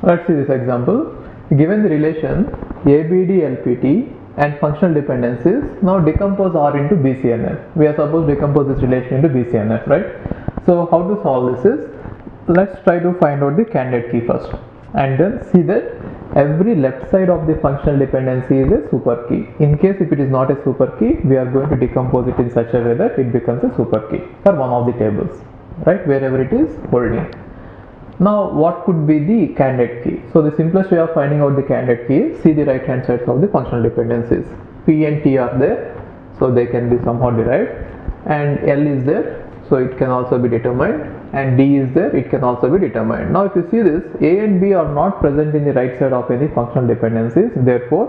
Let's see this example. Given the relation ABD LPT and functional dependencies, now decompose R into Bcnf. We are supposed to decompose this relation into Bcnf, right? So how to solve this is, let's try to find out the candidate key first, and then see that every left side of the functional dependency is a super key. In case if it is not a super key, we are going to decompose it in such a way that it becomes a super key for one of the tables, right, wherever it is holding. Now what could be the candidate key? So the simplest way of finding out the candidate key is see the right hand sides of the functional dependencies. P and T are there, so they can be somehow derived, and L is there, so it can also be determined, and D is there, it can also be determined. Now if you see this, A and B are not present in the right side of any functional dependencies, therefore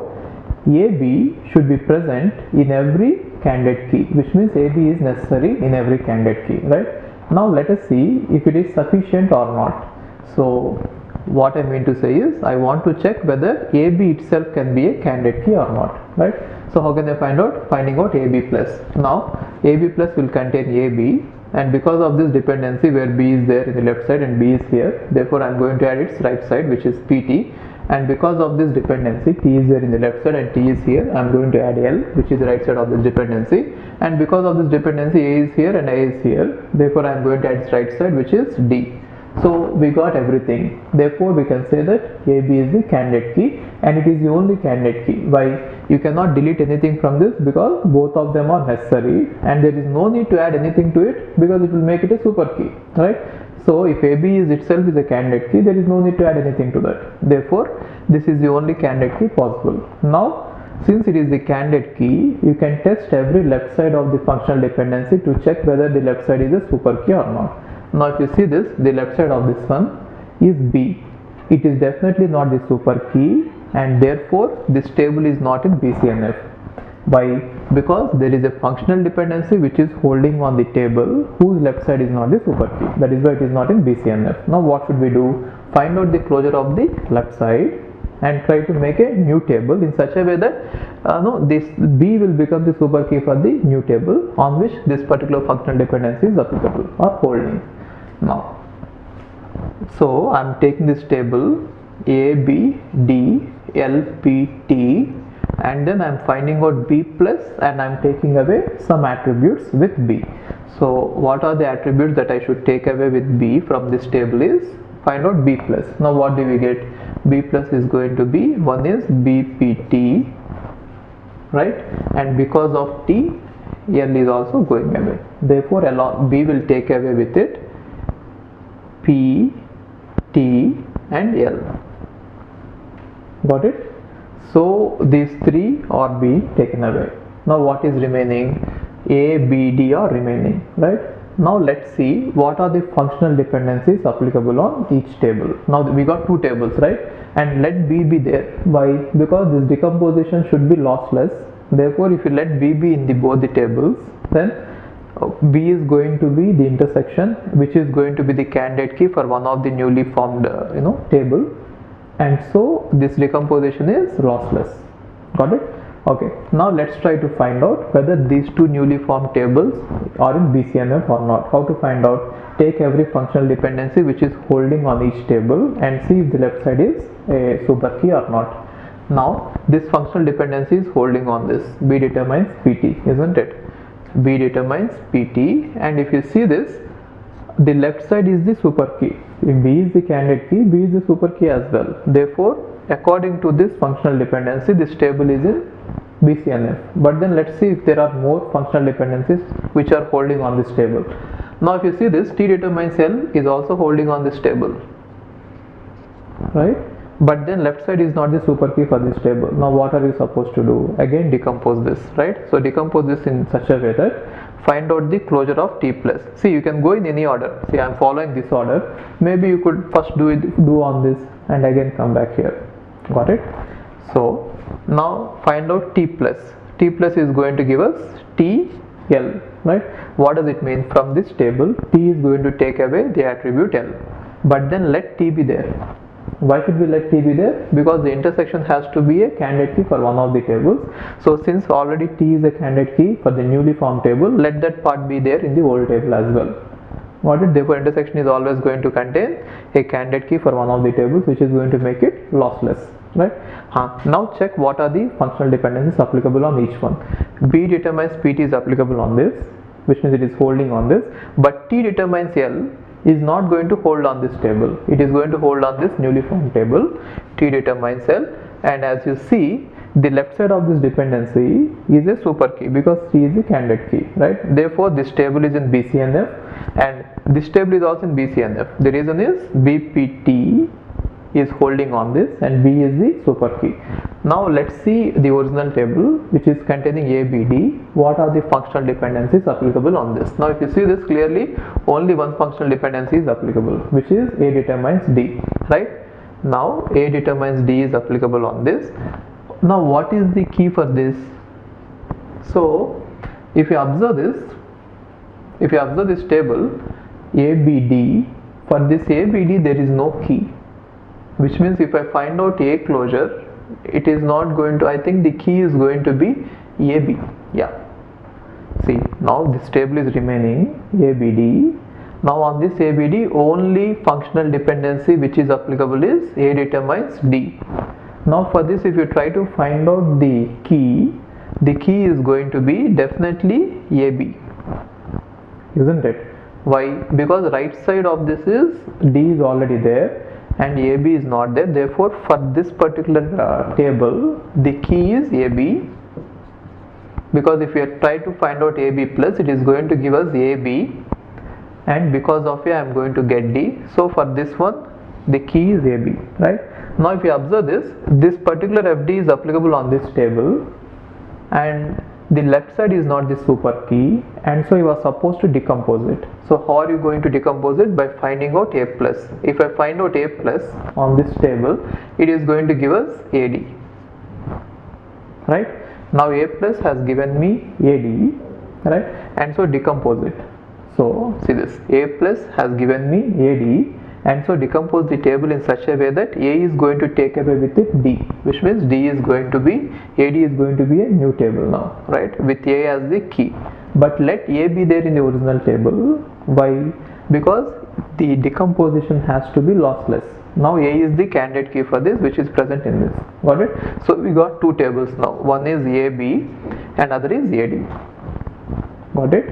AB should be present in every candidate key, which means AB is necessary in every candidate key, right? Now let us see if it is sufficient or not. So what I mean to say is, I want to check whether AB itself can be a candidate key or not, right? So how can I find out? Finding out AB plus. Now AB plus will contain AB, and because of this dependency where B is there in the left side and B is here, therefore I am going to add its right side, which is PT, and because of this dependency T is there in the left side and T is here, I am going to add L, which is the right side of this dependency, and because of this dependency A is here and A is here, therefore I am going to add its right side, which is D. So we got everything, therefore we can say that AB is the candidate key, and it is the only candidate key. Why? You cannot delete anything from this because both of them are necessary, and there is no need to add anything to it because it will make it a super key, right? So if AB is itself is a candidate key, there is no need to add anything to that. Therefore this is the only candidate key possible. Now since it is the candidate key, you can test every left side of the functional dependency to check whether the left side is a super key or not. Now if you see this, the left side of this one is B. It is definitely not the super key, and therefore this table is not in Bcnf. Why? Because there is a functional dependency which is holding on the table whose left side is not the super key. That is why it is not in Bcnf. Now what should we do? Find out the closure of the left side and try to make a new table in such a way that this B will become the super key for the new table on which this particular functional dependency is applicable or holding. Now, so I am taking this table A, B, D, L, P, T, and then I am finding out B plus, and I am taking away some attributes with B. So what are the attributes that I should take away with B from this table is find out B plus. Now what do we get? B plus is going to be, one is BPT, right, and because of T, L is also going away, therefore along B will take away with it P, T and L. Got it? So these three are being taken away. Now what is remaining? A, B, D are remaining, right? Now let's see what are the functional dependencies applicable on each table. Now we got two tables, right? And let B be there. Why? Because this decomposition should be lossless. Therefore if you let B be in both the tables, then B is going to be the intersection which is going to be the candidate key for one of the newly formed table, and so this decomposition is lossless. Got it? Okay, now let's try to find out whether these two newly formed tables are in Bcnf or not. How to find out? Take every functional dependency which is holding on each table and see if the left side is a super key or not. Now this functional dependency is holding on this. B determines Pt, isn't it? B determines Pt, and if you see this, the left side is the super key. If B is the candidate key, B is the super key as well. Therefore according to this functional dependency, this table is in Bcnf. But then let's see if there are more functional dependencies which are holding on this table. Now if you see this, T determines L is also holding on this table, right? But then left side is not the super key for this table. Now what are you supposed to do? Again decompose this, right? So decompose this in such a way that find out the closure of T plus. See, you can go in any order. See, I am following this order. Maybe you could first do on this and again come back here. Got it? So now find out T plus. T plus is going to give us T L, right? What does it mean? From this table, T is going to take away the attribute L, but then let T be there. Why should we let T be there? Because the intersection has to be a candidate key for one of the tables. So since already T is a candidate key for the newly formed table, let that part be there in the old table as well. Got it? Therefore intersection is always going to contain a candidate key for one of the tables, which is going to make it lossless, right? Now check what are the functional dependencies applicable on each one. B determines Pt is applicable on this, which means it is holding on this, but T determines L is not going to hold on this table. It is going to hold on this newly formed table. T determines L, and as you see, the left side of this dependency is a super key because T is the candidate key, right? Therefore this table is in Bcnf and this table is also in Bcnf. The reason is Bpt is holding on this and B is the super key. Now let's see the original table, which is containing ABD. What are the functional dependencies applicable on this? Now if you see this clearly, only one functional dependency is applicable, which is A determines D, right? Now A determines D is applicable on this. Now what is the key for this? So if you observe this table ABD, for this ABD there is no key, which means if I find out A closure, it is not going to, I think the key is going to be AB. Yeah, see, now this table is remaining ABD. Now on this ABD, only functional dependency which is applicable is A determines D. Now for this, if you try to find out the key is going to be definitely AB, isn't it? Why? Because right side of this is D is already there and AB is not there. Therefore for this particular table, the key is AB, because if you try to find out AB plus, it is going to give us AB, and because of A I am going to get D. So for this one, the key is AB, right? Now if you observe this particular FD is applicable on this table and the left side is not the super key, and so you are supposed to decompose it. So how are you going to decompose it? By finding out A plus. If I find out A plus on this table, it is going to give us AD, right? Now A plus has given me AD, right? And so decompose it. So see this, A plus has given me AD, and so decompose the table in such a way that A is going to take away with it D, which means D is going to be, AD is going to be a new table now, right, with A as the key. But let A be there in the original table. Why? Because the decomposition has to be lossless. Now A is the candidate key for this, which is present in this. Got it? So we got two tables now. One is AB and other is AD. Got it?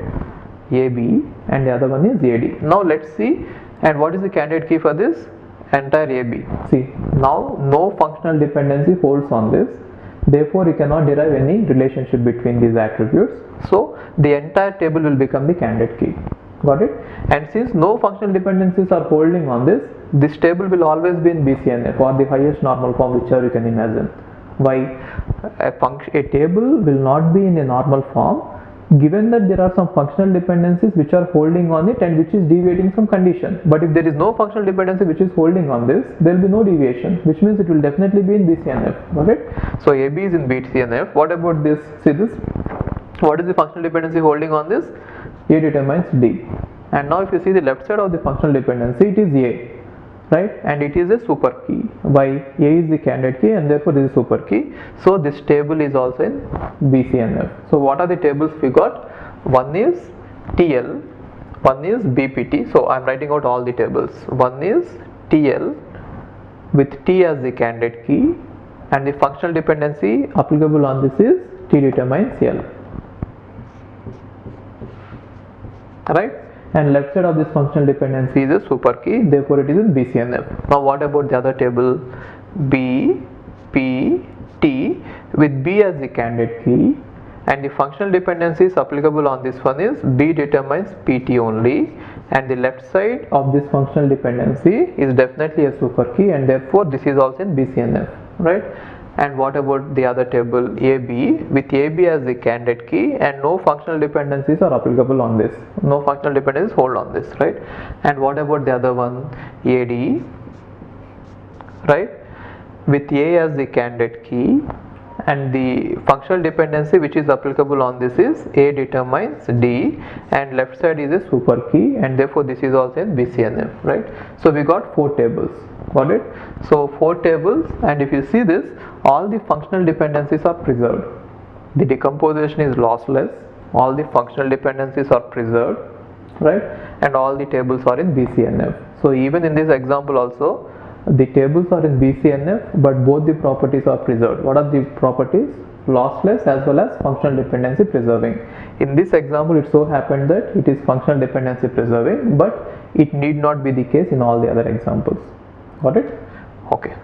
AB and the other one is AD. Now let's see. And what is the candidate key for this? Entire AB. See, now no functional dependency holds on this. Therefore, you cannot derive any relationship between these attributes. So, the entire table will become the candidate key. Got it? And since no functional dependencies are holding on this table will always be in Bcnf, or the highest normal form, whichever you can imagine. Why? A table will not be in a normal form, given that there are some functional dependencies which are holding on it and which is deviating some condition. But if there is no functional dependency which is holding on this, there will be no deviation, which means it will definitely be in Bcnf. Okay? So AB is in Bcnf. What about this? See this? What is the functional dependency holding on this? A determines D. And now if you see the left side of the functional dependency, it is A, right? And it is a super key. Why? A is the candidate key and therefore this is super key. So this table is also in Bcnf. So what are the tables we got? One is TL, one is BPT. So I am writing out all the tables. One is TL with T as the candidate key, and the functional dependency applicable on this is T determines L. Right? And left side of this functional dependency is a super key, therefore it is in Bcnf. Now what about the other table? B, P, T with B as the candidate key, and the functional dependencies applicable on this one is B determines PT only, and the left side of this functional dependency is definitely a super key, and therefore this is also in Bcnf, right? And what about the other table? AB with AB as the candidate key, and no functional dependencies are applicable on this. No functional dependencies hold on this, right? And what about the other one? AD, right, with A as the candidate key, and the functional dependency which is applicable on this is A determines D, and left side is a super key, and therefore this is also in Bcnf, right? So we got four tables. Got it? So four tables, and if you see this, all the functional dependencies are preserved. The decomposition is lossless. All the functional dependencies are preserved. right? And all the tables are in Bcnf. So even in this example also, the tables are in Bcnf, but both the properties are preserved. What are the properties? Lossless as well as functional dependency preserving. In this example, it so happened that it is functional dependency preserving, but it need not be the case in all the other examples. Got it? Okay.